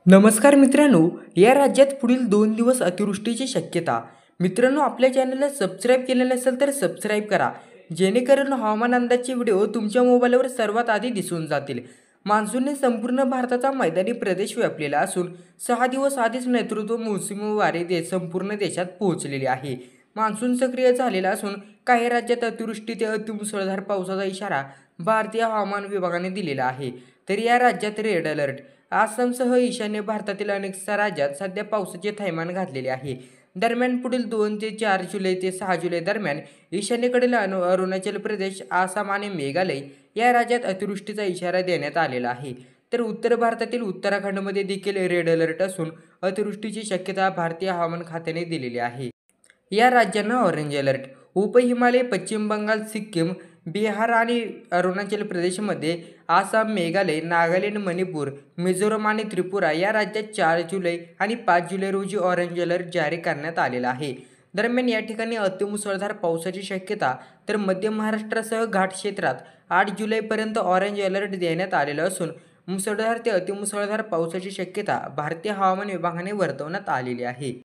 नमस्कार मित्रांनो, या राज्यात पुढील 2 दिवस अतिवृष्टीची शक्यता. मित्रांनो, आपल्या चॅनलला सबस्क्राईब केलेलं नसेल तर सबस्क्राईब करा, जेणेकरून हवामान अंदाजचे व्हिडिओ तुमच्या मोबाईलवर सर्वात आधी दिसून जातील. मान्सूनने संपूर्ण भारताचा मैदानी प्रदेश व्यापलेला असून 6 दिवस आधीच नैऋत्य मोसमी वारे संपूर्ण देशात पोहोचलेले आहे. मान्सून सक्रिय झालेला असून काही राज्यात अतिवृष्टी ते अतिमुसळधार पावसाचा इशारा भारतीय हवामान विभागाने दिलेला आहे. तर या राज्यात रेड अलर्ट. आसामसह ईशान्य भारतातील अनेक राज्यात सध्या पावसाचे थैमान घातलेले आहे. दरम्यान पुढील 2 ते 4 जुलै ते 6 जुलै दरम्यान ईशान्येकडील अरुणाचल प्रदेश, आसाम आणि मेघालय या राज्यात अतिवृष्टीचा इशारा देण्यात आलेला आहे. तर उत्तर भारतातील उत्तराखंडमध्ये देखील रेड अलर्ट असून अतिवृष्टीची शक्यता भारतीय हवामान खात्याने दिलेली आहे. या राज्यांना ऑरेंज अलर्ट. उप-हिमालय, पश्चिम बंगाल, सिक्कीम, बिहार आणि अरुणाचल प्रदेशमध्ये, आसाम, मेघालय, नागालँड, मणिपूर, मिझोरम आणि त्रिपुरा या राज्यात 4 जुलै आणि 5 जुलै रोजी ऑरेंज अलर्ट जारी करण्यात आलेला आहे. दरम्यान या ठिकाणी अतिमुसळधार पावसाची शक्यता. तर मध्य महाराष्ट्रासह घाट क्षेत्रात 8 जुलैपर्यंत ऑरेंज अलर्ट देण्यात आलेला असून मुसळधार ते अतिमुसळधार पावसाची शक्यता भारतीय हवामान विभागाने वर्तवण्यात आलेली आहे.